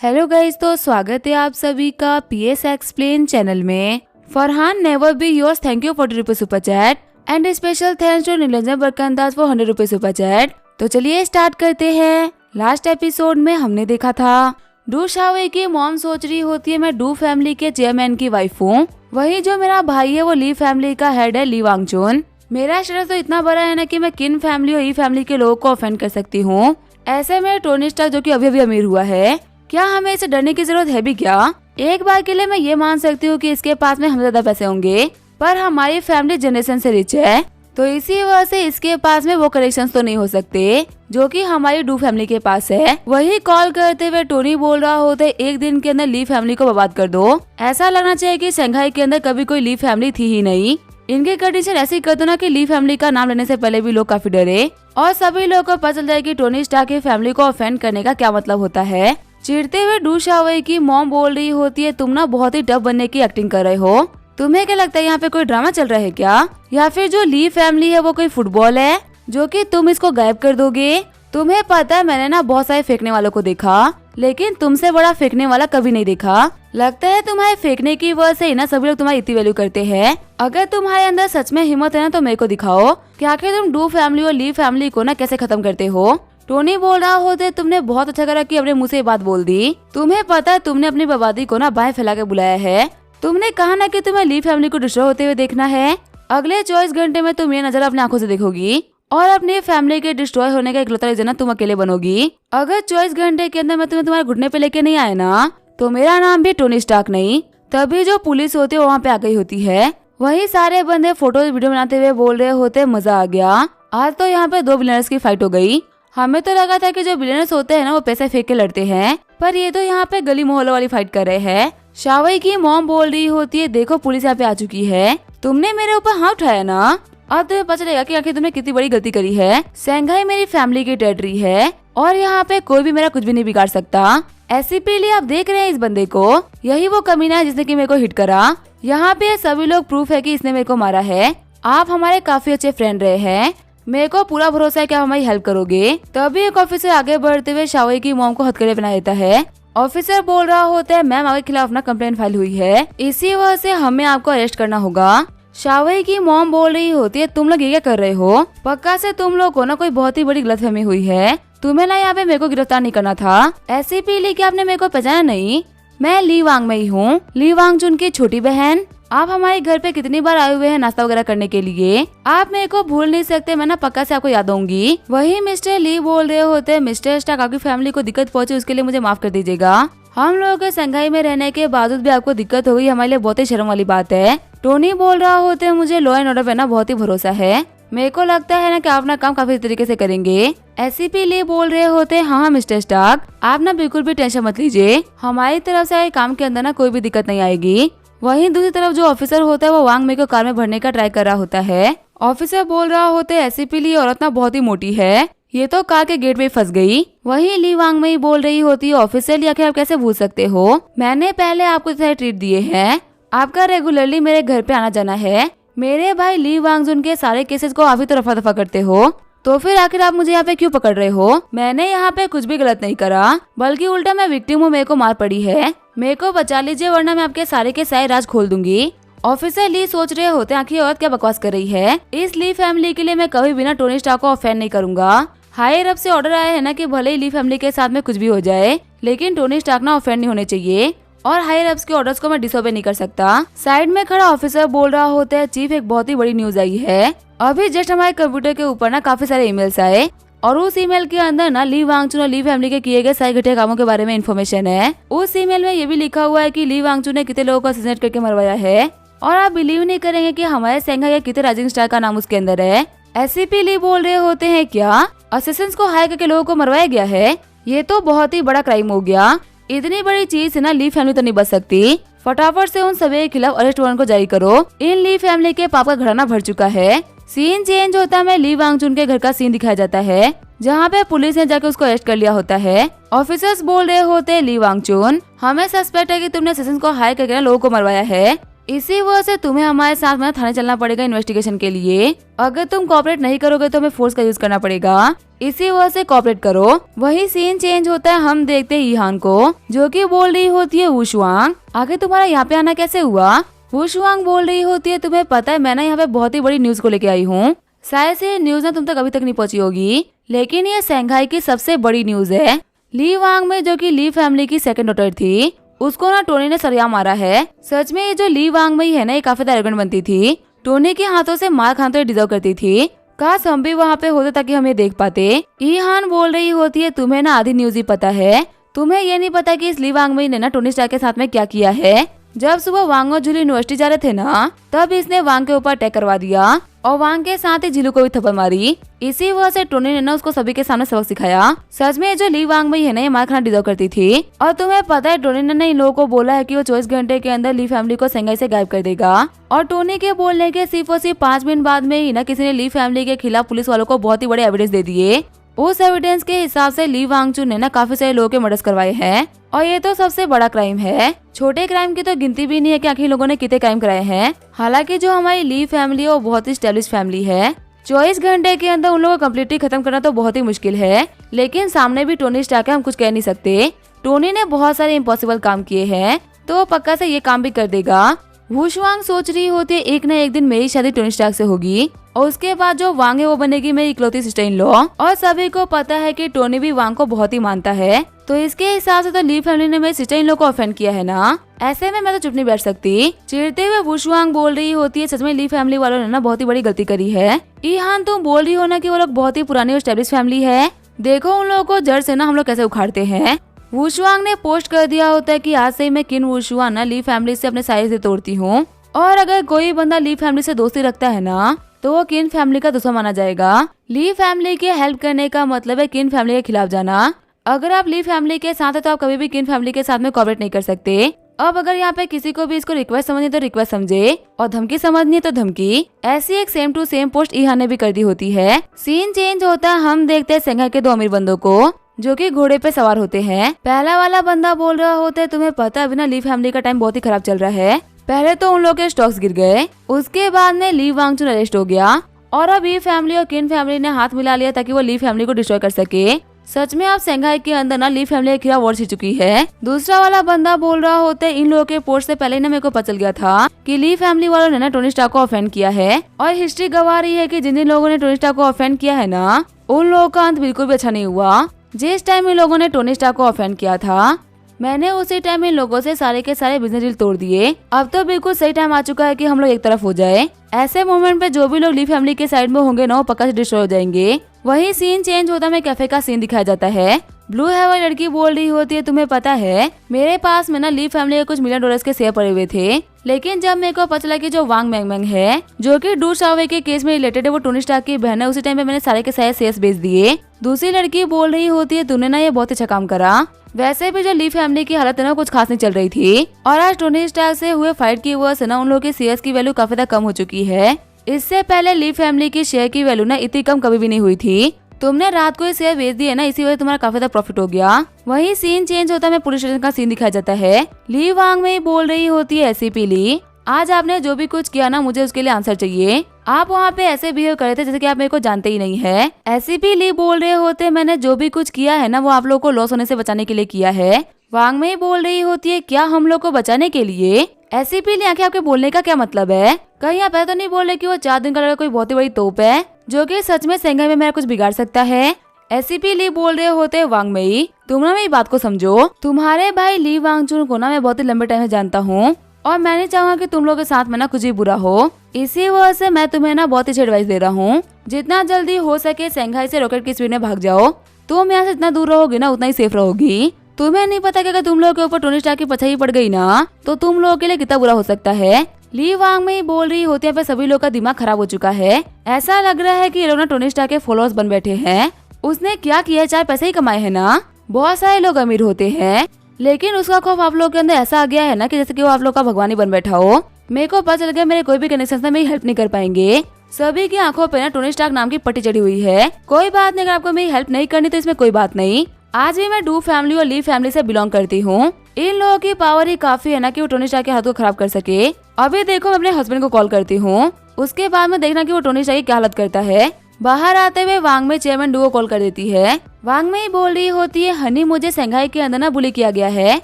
Hello guys, तो स्वागत है आप सभी का पीएस एक्सप्लेन चैनल में। Farhan never be yours, thank you for ₹40 super chat and special thanks to Nilanjan Barkandaj for ₹100 super chat. तो चलिए स्टार्ट करते हैं। लास्ट एपिसोड में हमने देखा था डू शाओवे की मॉम सोच रही होती है मैं डू फैमिली के चेयरमैन की वाइफ हूँ, वही जो मेरा भाई है वो ली फैमिली का हेड है ली वांगचुन। मेरा स्टेटस तो इतना बड़ा है ना कि मैं किन फैमिली और ई फैमिली के लोगों को ऑफेंड कर सकती हूँ। ऐसे में टोनी स्टार्क जो कि अभी अभी अमीर हुआ है, क्या हमें इसे डरने की जरूरत है भी क्या? एक बार के लिए मैं ये मान सकती हूँ कि इसके पास में हम ज्यादा पैसे होंगे, पर हमारी फैमिली जनरेशन से रिच है, तो इसी वजह से इसके पास में वो कनेक्शंस तो नहीं हो सकते जो कि हमारी डू फैमिली के पास है। वही कॉल करते हुए टोनी बोल रहा होता है एक दिन के अंदर ली फैमिली को बर्बाद कर दो। ऐसा लगना चाहिए कि शंघाई के अंदर कभी कोई ली फैमिली थी ही नहीं। इनके कंडीशन ऐसी कर दो ना कि ली फैमिली का नाम लेने से पहले भी लोग काफी डरे और सभी लोगों को पता चल जाए कि टोनी स्टार्क की फैमिली को ऑफेंड करने का क्या मतलब होता है। चिढ़ते हुए डू शाओवे की मॉम बोल रही होती है तुम ना बहुत ही टफ बनने की एक्टिंग कर रहे हो। तुम्हें क्या लगता है यहाँ पे कोई ड्रामा चल रहा है क्या? या फिर जो ली फैमिली है वो कोई फुटबॉल है जो कि तुम इसको गायब कर दोगे? तुम्हें पता है मैंने ना बहुत सारे फेंकने वालों को देखा, लेकिन तुमसे बड़ा फेंकने वाला कभी नहीं देखा। लगता है तुम्हारे फेंकने की वजह से ना सभी लोग तुम्हारी इतनी वैल्यू करते हैं। अगर तुम्हारे अंदर सच में हिम्मत है ना तो मेरे को दिखाओ कि आखिर तुम डू फैमिली और ली फैमिली को ना कैसे खत्म करते हो। टोनी बोल रहा होते तुमने बहुत अच्छा करा कि अपने मुंह से बात बोल दी। तुम्हें पता है तुमने अपनी बर्बादी को ना बाएं फैला के बुलाया है। तुमने कहा ना कि तुम्हें ली फैमिली को डिस्ट्रॉय होते हुए देखना है। अगले 24 घंटे में तुम ये नजारा अपनी आंखों से देखोगी और अपनी फैमिली के डिस्ट्रॉय होने का इकलौता रीजन तुम अकेले बनोगी। अगर 24 घंटे के अंदर मैं तुम्हें तुम्हारे घुटने पे लेके नहीं आया ना तो मेरा नाम भी टोनी स्टार्क नहीं। तभी जो पुलिस होती है वहाँ पे आ गई होती है। वही सारे बंदे फोटो वीडियो बनाते हुए बोल रहे होते मजा आ गया, आज तो यहाँ पे 2 बिलियनर्स की फाइट हो गई। हमें तो लगा था कि जो बिलियनर्स होते हैं ना वो पैसे फेंक के लड़ते हैं, पर ये तो यहाँ पे गली मोहल्लों वाली फाइट कर रहे हैं। शाओवे की मॉम बोल रही होती है देखो पुलिस यहाँ पे आ चुकी है, तुमने मेरे ऊपर हाथ उठाया ना, अब तुम्हें पता चलेगा कि आखिर तुमने कितनी बड़ी गलती करी है। शंघाई मेरी फैमिली की टेरिटरी है और यहाँ पे कोई भी मेरा कुछ भी नहीं बिगाड़ सकता। एससीपी लिए आप देख रहे हैं इस बंदे को, यही वो कमीना है जिसने की मेरे को हिट करा। यहाँ पे सभी लोग प्रूफ है कि इसने मेरे को मारा है। आप हमारे काफी अच्छे फ्रेंड रहे हैं, मेरे को पूरा भरोसा है कि आप हमारी हेल्प करोगे। तभी एक ऑफिसर आगे बढ़ते हुए शाओवे की मॉम को हथकड़ियां बना देता है। ऑफिसर बोल रहा होता है मैम आपके खिलाफ ना कंप्लेंट फाइल हुई है, इसी वजह से हमें आपको अरेस्ट करना होगा। शाओवे की मॉम बोल रही होती है तुम लोग ये क्या कर रहे हो? पक्का से तुम लोग को ना कोई बहुत ही बड़ी गलतफहमी हुई है, तुम्हें ना यहाँ पे मेरे को गिरफ्तार नहीं करना था। एससीपी ली आपने मेरे को पहचाना नहीं? मैं ली वांग में ही हूँ, ली वांगचुन की छोटी बहन। आप हमारे घर पे कितनी बार आए हुए हैं नाश्ता वगैरह करने के लिए, आप मेरे को भूल नहीं सकते, मैं ना पक्का से आपको याद दूंगी। वही मिस्टर ली बोल रहे होते हैं मिस्टर स्टार्क आपकी फैमिली को दिक्कत पहुंची उसके लिए मुझे माफ कर दीजिएगा। हम लोगों के शंघाई में रहने के बावजूद भी आपको दिक्कत हुई, हमारे लिए बहुत ही शर्म वाली बात है। टोनी बोल रहा होते है मुझे लॉ एंड ऑर्डर पे ना बहुत ही भरोसा है, मेरे को लगता है ना कि आप अपना काम काफी तरीके से करेंगे। एससीपी ली बोल रहे होते हैं हाँ मिस्टर स्टार्क आप ना बिल्कुल भी टेंशन मत लीजिए, हमारी तरफ से काम के अंदर ना कोई भी दिक्कत नहीं आएगी। वहीं दूसरी तरफ जो ऑफिसर होता है वो वांग मे को कार में भरने का ट्राई कर रहा होता है। ऑफिसर बोल रहा होता है एससीपी ली औरत ना बहुत ही मोटी है, ये तो कार के गेट में फंस गई। वही ली वांग में ही बोल रही होती है ऑफिसर ली आखिर आप कैसे भूल सकते हो, मैंने पहले आपको इतना ट्रीट दिए हैं, आपका रेगुलरली मेरे घर पे आना जाना है। मेरे भाई ली वांगचुन के सारे केसेस को आप ही तो रफा दफा करते हो, तो फिर आखिर आप मुझे यहाँ पे क्यों पकड़ रहे हो? मैंने यहाँ पे कुछ भी गलत नहीं करा, बल्कि उल्टा मैं विक्टिम हूँ, मेरे को मार पड़ी है, मेरे को बचा लीजिए वरना मैं आपके सारे के सारे राज खोल दूंगी। ऑफिसर ली सोच रहे होते हैं आखिर औरत क्या बकवास कर रही है, इस ली फैमिली के लिए मैं कभी भी ना टोनी स्टार्क को ऑफेंड नहीं करूंगा। हायर अप से ऑर्डर आया है ना कि भले ही ली फैमिली के साथ में कुछ भी हो जाए लेकिन टोनी स्टार्क ना ऑफेंड नहीं होने चाहिए और हायर अप्स के ऑर्डर्स को मैं डिसोबे नहीं कर सकता। साइड में खड़ा ऑफिसर बोल रहा होता है चीफ एक बहुत ही बड़ी न्यूज आई है, अभी जस्ट हमारे कंप्यूटर के ऊपर ना काफी सारे ईमेल्स आए और उस ईमेल के अंदर ना ली वांगचुन और ली फैमिली के किए गए सारे घटिया कामों के बारे में इन्फॉर्मेशन है। उस ईमेल में ये भी लिखा हुआ है कि ली वांगचुन ने कितने लोगों को असैसिनेट करके मरवाया है और आप बिलीव नहीं करेंगे कि हमारे शंघाई के कितने राइजिंग स्टार का नाम उसके अंदर है। एससीपी ली बोल रहे होते हैं क्या असिस्टेंट्स को हायर करके लोगों को मरवाया गया है? ये तो बहुत ही बड़ा क्राइम हो गया, इतनी बड़ी चीज से ना ली फैमिली तो नहीं बच सकती, फटाफट से उन सभी के खिलाफ अरेस्ट वारंट को जारी करो, इन ली फैमिली के पाप का घराना भर चुका है। सीन चेंज होता है, ली वांगचुन के घर का सीन दिखाया जाता है जहाँ पे पुलिस ने जाकर उसको अरेस्ट कर लिया होता है। ऑफिसर्स बोल रहे होते हैं ली वांगचुन हमें सस्पेक्ट है कि तुमने असिस्टेंट्स को हायर करके लोगों को मरवाया है, इसी वजह से तुम्हें हमारे साथ में थाने चलना पड़ेगा इन्वेस्टिगेशन के लिए, अगर तुम कोऑपरेट नहीं करोगे तो हमें फोर्स का यूज करना पड़ेगा। इसी वजह से कॉपरेट करो। वही सीन चेंज होता है, हम देखते हैं ईहान को जो कि बोल रही होती है वुशुआंग, आगे तुम्हारा यहाँ पे आना कैसे हुआ। वुशुआंग बोल रही होती है, तुम्हें पता है मैं ना यहाँ पे बहुत ही बड़ी न्यूज को लेके आई हूँ। शायद से न्यूज ना तुम तक अभी तक नहीं पहुंची होगी, लेकिन ये शंघाई की सबसे बड़ी न्यूज है। ली वांग में जो कि ली फैमिली की सेकंड डॉटर थी, उसको ना टोनी ने सरिया मारा है। सच में ये जो ली वांग में ही है ना, ये काफी एरोगेंट बनती थी। टोनी के हाथों से मार खान तो डिजर्व करती थी। काश हम भी वहाँ पे होते ताकि हम ये देख पाते। ईहान बोल रही होती है, तुम्हें ना आधी न्यूज ही पता है, तुम्हें ये नहीं पता कि इस ली वांग में ने ना टोनी स्टार्क के साथ में क्या किया है। जब सुबह वांग और झिलू यूनिवर्सिटी जा रहे थे ना, तब इसने वांग के ऊपर अटैक करवा दिया और वांग के साथ ही झिलू को भी थप्पड़ मारी। इसी वजह से टोनी ने ना उसको सभी के सामने सबक सिखाया। सच में जो ली वांग में है ना, ये मार खाना डिजर्व करती थी। और तुम्हें पता है टोनी ने ना इन लोगों को बोला है कि वो 24 घंटे के अंदर ली फैमिली को शंघाई से गायब कर देगा। और टोनी के बोलने के सिर्फ और सिर्फ 5 मिनट बाद में ही ना किसी ने ली फैमिली के खिलाफ पुलिस वालों को बहुत ही बड़े एविडेंस दे दिए। उस एविडेंस के हिसाब से ली वांगचू ने ना काफी सारे लोगों के मर्डर करवाए हैं। और ये तो सबसे बड़ा क्राइम है, छोटे क्राइम की तो गिनती भी नहीं है कि आखिर लोगों ने कितने क्राइम कराए हैं। हालांकि जो हमारी ली फैमिली है वो बहुत ही स्टैब्लिश फैमिली है। 24 घंटे के अंदर उन लोगों को कम्प्लीटली खत्म करना तो बहुत ही मुश्किल है, लेकिन सामने भी टोनी स्टार्क है, हम कुछ कह नहीं सकते। टोनी ने बहुत सारे इम्पॉसिबल काम किए हैं, तो वो पक्का से ये काम भी कर देगा। वुशुआंग सोच रही होती है एक न एक दिन मेरी शादी टोनी स्टार्क से होगी और उसके बाद जो वांग है वो बनेगी मेरी इकलौती सिस्टर इन लॉ। और सभी को पता है कि टोनी भी वांग को बहुत ही मानता है, तो इसके हिसाब से तो ली फैमिली ने मेरी सिस्टर इन लॉ को ऑफेंड किया है ना। ऐसे में मैं तो चुप नहीं बैठ सकती। चिढ़ते हुए वुशुआंग बोल रही होती है, सच में ली फैमिली वालों ने ना बहुत ही बड़ी गलती करी है। ईहान तुम बोल रही हो ना कि वो लोग बहुत ही पुरानी और स्टैब्लिश फैमिली है, देखो उन लोगों को जड़ से ना हम लोग कैसे उखाड़ते हैं। वुशुआंग ने पोस्ट कर दिया होता है कि आज से मैं किन वुशुआंग ना ली फैमिली से अपने साइज से तोड़ती हूँ, और अगर कोई बंदा ली फैमिली से दोस्ती रखता है ना तो वो किन फैमिली का दुश्मन माना जाएगा। ली फैमिली के हेल्प करने का मतलब है किन फैमिली के खिलाफ जाना। अगर आप ली फैमिली के साथ है तो आप कभी भी किन फैमिली के साथ में कोऑपरेट नहीं कर सकते। अब अगर यहाँ पे किसी को भी इसको रिक्वेस्ट समझनी तो रिक्वेस्ट समझे और धमकी समझनी है तो धमकी। ऐसी एक same to same post Ihan ने भी कर दी होती है। सीन चेंज होता है, हम देखते हैं शंघाई के 2 अमीर बंदों को जो कि घोड़े पे सवार होते हैं। पहला वाला बंदा बोल रहा होता है, तुम्हें पता है अभी ना ली फैमिली का टाइम बहुत ही खराब चल रहा है। पहले तो उन लोगों के स्टॉक्स गिर गए, उसके बाद में ली वांगचू अरेस्ट हो गया और अब ये फैमिली और किन फैमिली ने हाथ मिला लिया ताकि वो ली फैमिली को डिस्ट्रॉय कर सके। सच में आप शंघाई के अंदर ना ली फैमिली के खिलाफ वॉर छिड़ चुकी है। दूसरा वाला बंदा बोल रहा होता है, इन लोगों के पोस्ट से पहले ना मेरे को पता चल गया था कि ली फैमिली वालों ने ना टोनी स्टार्क को ऑफेंड किया है, और हिस्ट्री गवाह रही है कि जिन जिन लोगों ने टोनी स्टार्क को ऑफेंड किया है ना, उन लोगों का अंत बिल्कुल भी अच्छा नहीं हुआ। जिस टाइम इन लोगों ने टोनी स्टार्क को ऑफेंड किया था, मैंने उसी टाइम इन लोगों से सारे के सारे बिजनेस डील तोड़ दिए। अब तो बिल्कुल सही टाइम आ चुका है कि हम लोग एक तरफ हो जाए। ऐसे मोमेंट पे जो भी लोग ली फैमिली के साइड में होंगे ना, वो पक्का से डिस्ट्रॉय हो जाएंगे। वही सीन चेंज होता है, कैफे का सीन दिखाया जाता है। ब्लू हेयर वाली लड़की बोल रही होती है, तुम्हें पता है मेरे पास में ना ली फैमिली के कुछ $1 मिलियन के शेयर पड़े हुए थे, लेकिन जब मेरे को पता चला कि जो वांग मैंगमैंग है जो कि डू शाओवे के केस में रिलेटेड है, वो टोनी स्टार्क की बहन है, उसी टाइम पे मैंने सारे के सारे शेयर्स बेच दिए। दूसरी लड़की बोल रही होती है, तूने ना ये बहुत अच्छा काम करा। वैसे भी जो ली फैमिली की हालत है ना कुछ खास नहीं चल रही थी, और आज टोनी स्टार्क से हुए फाइट की वजह से ना उन लोगों के शेयर्स की वैल्यू काफी ज्यादा कम हो चुकी है। इससे पहले ली फैमिली की शेयर की वैल्यू ना इतनी कम कभी भी नहीं हुई थी। तुमने रात को ये शेयर बेच दिए ना, इसी वजह तुम्हारा काफी ज्यादा प्रॉफिट हो गया। वही सीन चेंज होता है, पुलिस स्टेशन का सीन दिखाया जाता है। ली वांग में बोल रही होती है, एसीपी ली आज आपने जो भी कुछ किया ना, मुझे उसके लिए आंसर चाहिए। आप वहाँ पे ऐसे बिहेव कर रहे थे जैसे कि आप मेरे को जानते ही नहीं है। एसीपी ली बोल रहे होते, मैंने जो भी कुछ किया है ना वो आप लोगों को लॉस होने से बचाने के लिए किया है। वांग में बोल रही होती है, क्या हम लोग को बचाने के लिए? एसीपी ली आखिर आपके बोलने का क्या मतलब है? कहीं आप ऐसा तो नहीं बोल रहे कि वो 4 दिन का लड़का कोई बहुत ही बड़ी तोप है जो कि सच में शंघाई में मेरा कुछ बिगाड़ सकता है? एसीपी ली बोल रहे होते, वांग मई तुम ना मेरी बात को समझो। तुम्हारे भाई ली वांगचू को ना मैं बहुत ही लंबे टाइम से जानता हूँ, और मैं नहीं चाहूंगा कि तुम लोगों के साथ में ना कुछ भी बुरा हो। इसी वजह से मैं तुम्हें ना बहुत ही एडवाइस दे रहा हूँ, जितना जल्दी हो सके शंघाई से रॉकेट की स्पीड में भाग जाओ। तुम यहाँ से जितना दूर रहोगी ना उतना ही सेफ रहोगी। तुम्हें नहीं पता कि अगर तुम लोगों के ऊपर टोनी स्टार्क की परछाई पड़ गई ना तो तुम लोगों के लिए कितना बुरा हो सकता है। ली वांग में बोल रही होती है, पे सभी लोग का दिमाग खराब हो चुका है। ऐसा लग रहा है कि ये लोग ना टोनी स्टार्क के फॉलोअर्स बन बैठे हैं। उसने क्या किया, 4 पैसे ही कमाए हैं ना। बहुत सारे लोग अमीर होते हैं, लेकिन उसका खौफ आप लोग के अंदर ऐसा आ गया है ना कि जैसे कि वो आप लोग का भगवान ही बन बैठा हो। मेरे को पता चल गया मेरे कोई भी कनेक्शन से मेरी हेल्प नहीं कर पाएंगे। सभी की आंखों पे ना टोनी स्टार्क नाम की पट्टी चढ़ी हुई है। कोई बात नहीं, अगर आपको मेरी हेल्प नहीं करनी तो इसमें कोई बात नहीं। आज भी मैं डू फैमिली और ली फैमिली से बिलोंग करती हूँ। इन लोगों की पावर ही काफी है ना कि वो टोनी स्टार्क के हाथ को खराब कर सके। अभी देखो मैं अपने हस्बैंड को कॉल करती हूँ, उसके बाद में देखना कि वो टोनी स्टार्क की क्या हालत करता है। बाहर आते हुए वांग में चेयरमैन डू को कॉल कर देती है। वांग में ही बोल रही होती है, हनी मुझे शंघाई के अंदर ना बुली किया गया है,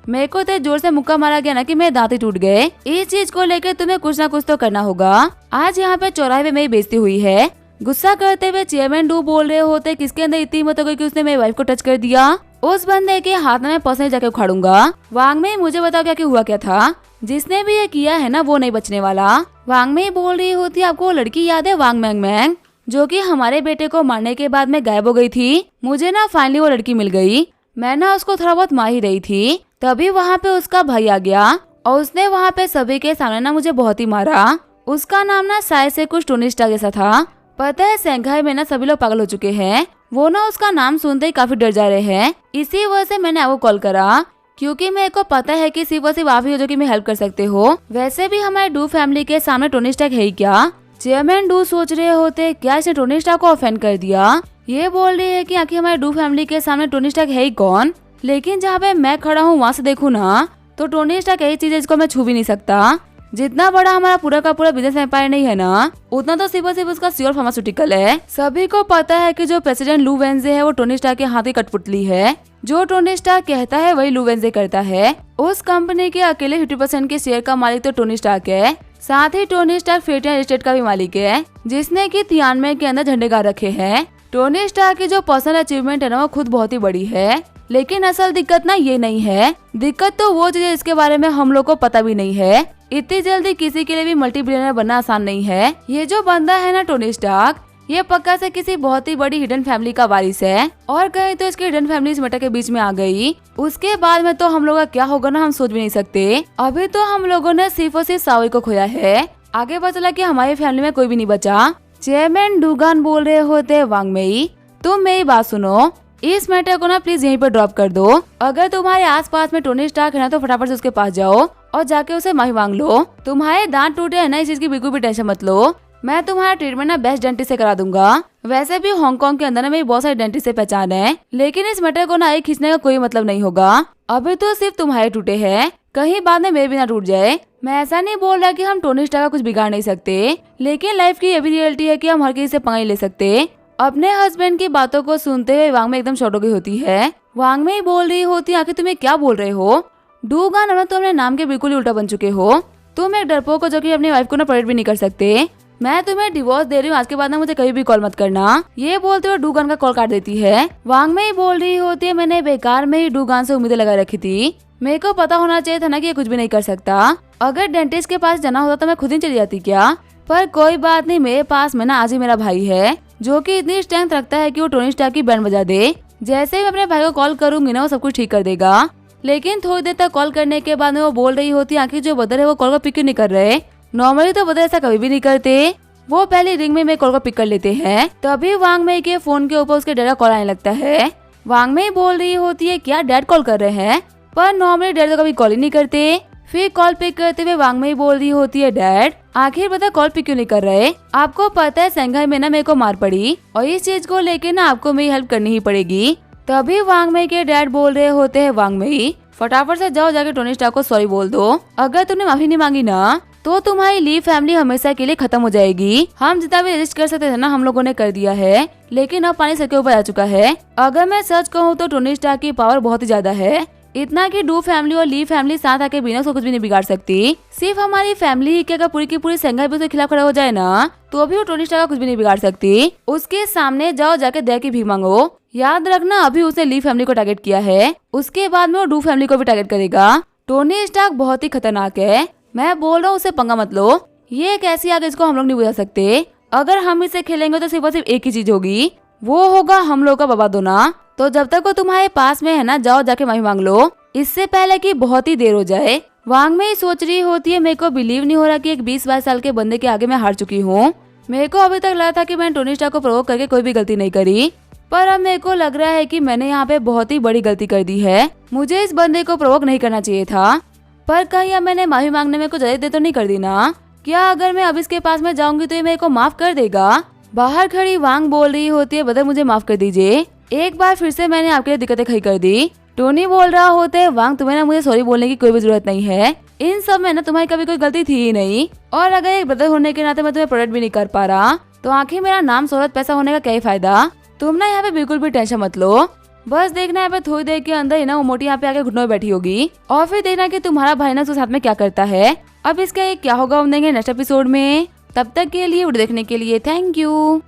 मेरे को तो जोर से मुक्का मारा गया ना कि मेरे दांत ही टूट गए। इस चीज को लेकर तुम्हें कुछ ना कुछ तो करना होगा। आज यहाँ पे चौराहे में मेरी बेइज्जती हुई है। गुस्सा करते हुए चेयरमैन डू बोल रहे होते, किसके अंदर इतनी हिम्मत हो गई कि उसने मेरी वाइफ को टच कर दिया, उस बंदे के हाथ में पर्सनली जाके उखाड़ूंगा। वांग में मुझे बताओ क्या हुआ क्या था, जिसने भी ये किया है ना वो नहीं बचने वाला। वांग में बोल रही होती है, आपको वो लड़की याद है वांग मैंग मैंग, जो कि हमारे बेटे को मारने के बाद में गायब हो गई थी। मुझे ना फाइनली वो लड़की मिल गई। मैं ना उसको थोड़ा बहुत मार ही रही थी, तभी वहाँ पे उसका भाई आ गया और उसने वहाँ पे सभी के सामने ना मुझे बहुत ही मारा। उसका नाम ना शायद से कुछ टोनिस्टा जैसा था। पता है शंघाई में ना सभी लोग पागल हो चुके हैं, वो ना उसका नाम सुनते ही काफी डर जा रहे हैं। इसी वजह से मैंने आपको कॉल करा, क्योंकि मेरे को पता है कि सिर्फ आप ही हो जो कि मैं हेल्प कर सकते हो। वैसे भी हमारे डू फैमिली के सामने टोनिस्टा है ही क्या। चेयरमैन डू सोच रहे होते, क्या इसने टोनिस्टा को ऑफेंड कर दिया। ये बोल रही है कि आखिर हमारे डू फैमिली के सामने टोनिस्टा है ही कौन। लेकिन जहाँ पे मैं खड़ा हूँ वहाँ से देखूँ ना तो टोनिस्टा कई चीज है जिसको मैं छू भी नहीं सकता। जितना बड़ा हमारा पूरा का पूरा बिजनेस एम्पायर नहीं है ना, उतना तो सिर्फ उसका श्योर फार्मास्यूटिकल है। सभी को पता है कि जो प्रेसिडेंट लू वेंजे है वो टोनी स्टार्क के हाथ की कठपुतली है। जो टोनी स्टार्क कहता है वही लू वेंजे करता है। उस कंपनी के अकेले 50% के शेयर का मालिक तो टोनी स्टार्क है। साथ ही टोनी स्टार्क फेटियन एस्टेट का भी मालिक है, जिसने की तियानवे के अंदर झंडे गाड़ रखे हैं। टोनी स्टार्क की जो पर्सनल अचीवमेंट है ना वो खुद बहुत ही बड़ी है। लेकिन असल दिक्कत ना ये नहीं है, दिक्कत तो वो चीज है इसके बारे में हम लोग को पता भी नहीं है। इतनी जल्दी किसी के लिए भी मल्टी बिलियनर बनना आसान नहीं है। ये जो बंदा है ना टोनी स्टार्क, ये पक्का से किसी बहुत ही बड़ी हिडन फैमिली का वारिस है, और कहीं तो इसकी हिडन फैमिली इस मैटर के बीच में आ गई। उसके बाद में तो हम लोग का क्या होगा ना हम सोच भी नहीं सकते। अभी तो हम लोगों ने सिर्फ और सिर्फ सावी को खोया है, आगे पता चला कि हमारी फैमिली में कोई भी नहीं बचा। चेयरमैन डूगान बोल रहे होते, वांग मेई तुम मेरी बात सुनो, इस मैटर को ना प्लीज यहीं पर ड्रॉप कर दो। अगर तुम्हारे आसपास में टोनी स्टार्क है ना तो फटाफट से उसके पास जाओ और जाके उसे माफी मांग लो। तुम्हारे दांत टूटे है ना, इस चीज की बिल्कुल भी टेंशन मत लो। मैं तुम्हारा ट्रीटमेंट ना बेस्ट डेंटिस्ट से करा दूंगा। वैसे भी हांगकांग के अंदर ना मेरी बहुत सारे डेंटिस्ट से पहचान है, लेकिन इस मैटर को ना एक खींचने का कोई मतलब नहीं होगा। अभी तो सिर्फ तुम्हारे टूटे हैं, कहीं बाद में मेरे भी ना टूट जाए। मैं ऐसा नहीं बोल रहा कि हम टोनी स्टार्क का कुछ बिगाड़ नहीं सकते, लेकिन लाइफ की ये भी रियलिटी है कि हम हर किसी से पंगा नहीं ले सकते। अपने हस्बैंड की बातों को सुनते हुए वांग में एकदम शॉर्ट हो गई होती है। वांग में ही बोल रही होती है, आखिर तुम्हें क्या बोल रहे हो डूगान, अब तुम अपने नाम के बिल्कुल ही उल्टा बन चुके हो। तुम एक डरपोक हो जो कि अपनी वाइफ को ना प्रोटेक्ट भी नहीं कर सकते। मैं तुम्हें डिवोर्स दे रही हूँ, आज के बाद ना मुझे कभी भी कॉल मत करना। ये बोलते हुए डूगान का कॉल काट देती है। वांग में ही बोल रही होती है, मैंने बेकार में ही डूगान से उम्मीदें लगा रखी थी। मेरे को पता होना चाहिए था ना कि ये कुछ भी नहीं कर सकता। अगर डेंटिस्ट के पास जाना होता तो मैं खुद ही चली जाती क्या। पर कोई बात नहीं, मेरे पास में ना आज ही मेरा भाई है जो कि इतनी स्ट्रेंथ रखता है कि वो टोनी स्टार्क की बैंड बजा दे। जैसे ही मैं अपने भाई को कॉल करूंगी ना वो सब कुछ ठीक कर देगा। लेकिन थोड़ी देर तक कॉल करने के बाद में वो बोल रही होती है, आखिर जो बदर है वो कॉल को पिक क्यों नहीं कर रहे। नॉर्मली तो बदर ऐसा कभी भी नहीं करते, वो पहले रिंग में मेरे कॉल को पिक कर लेते हैं। तभी वांग में के फोन के ऊपर उसके डैड का कॉल आने लगता है। वांग में बोल रही होती है, क्या डैड कॉल कर रहे हैं, पर नॉर्मली डैड तो कभी कॉल ही नहीं करते। फिर कॉल पिक करते हुए वांग में बोल रही होती है, डैड आखिर बता कॉल पिक क्यों नहीं कर रहे। आपको पता है शंघाई में ना मेरे को मार पड़ी और इस चीज को लेके ना आपको मेरी हेल्प करनी ही पड़ेगी। तभी वांग में के डैड बोल रहे होते हैं, वांग में फटाफट से जाओ जाके टोनी स्टार्क को सॉरी बोल दो। अगर तुमने माफी नहीं मांगी ना तो तुम्हारी ली फैमिली हमेशा के लिए खत्म हो जाएगी। हम जितना भी रजिस्ट कर सकते थे ना हम लोगों ने कर दिया है, लेकिन अब पानी सर के ऊपर आ चुका है। अगर मैं सच कहूँ तो टोनी स्टार्क की पावर बहुत ही ज्यादा है, इतना कि डू फैमिली और ली फैमिली साथ आके बिना उसको कुछ भी नहीं बिगाड़ सकती। सिर्फ हमारी फैमिली ही अगर पूरी की पूरी शंघाई भी उसके खिलाफ खड़ा हो जाए ना तो भी वो टोनी स्टार्क का कुछ भी नहीं बिगाड़ सकती। उसके सामने जाओ जाके दया की भीख मांगो। याद रखना अभी उसने ली फैमिली को टारगेट किया है, उसके बाद में वो डू फैमिली को भी टारगेट करेगा। टोनी स्टार्क बहुत ही खतरनाक है, मैं बोल रहा हूँ उसे पंगा मत लो। ये एक ऐसी आग इसको हम लोग नहीं बुझा सकते। अगर हम इसे खेलेंगे तो सिर्फ और सिर्फ एक ही चीज होगी, वो होगा हम लोग का बर्बाद होना। तो जब तक वो तुम्हारे पास में है ना जाओ जाके माफी मांग लो, इससे पहले कि बहुत ही देर हो जाए। वांग में ही सोच रही होती है, मेरे को बिलीव नहीं हो रहा कि एक 20-22 साल के बंदे के आगे मैं हार चुकी हूँ। मेरे को अभी तक लगा था कि मैंने टोनी स्टार्क को प्रोवोक करके कोई भी गलती नहीं करी, पर अब मेरे को लग रहा है कि मैंने यहाँ पे बहुत ही बड़ी गलती कर दी है। मुझे इस बंदे को प्रोवोक नहीं करना चाहिए था, पर कहीं अब मैंने माफी मांगने में कुछ ज्यादा देर तो नहीं कर दी ना। क्या अगर मैं अब इसके पास में जाऊंगी तो ये मेरे को माफ कर देगा। बाहर खड़ी वांग बोल रही होती है, बदर मुझे माफ कर दीजिए, एक बार फिर से मैंने आपके लिए दिक्कतें खड़ी कर दी। टोनी बोल रहा होते है, वांग तुम्हें ना मुझे सॉरी बोलने की कोई भी जरूरत नहीं है, इन सब में ना तुम्हारी कभी कोई गलती थी ही नहीं और अगर एक ब्रदर होने के नाते मैं तुम्हें प्रोटेक्ट भी नहीं कर पा रहा तो आखिर मेरा नाम शोहरत पैसा होने का क्या ही फायदा। तुम ना यहाँ पे बिल्कुल भी टेंशन मत लो, बस देखना यहाँ पे थोड़ी देर के अंदर ही ना वो मोटी यहाँ पे आके घुटनों में बैठी होगी और फिर देखना कि तुम्हारा भाई ना उसके साथ में क्या करता है। अब इसका क्या होगा हम देंगे नेक्स्ट एपिसोड में। तब तक के लिए वीडियो देखने के लिए थैंक यू।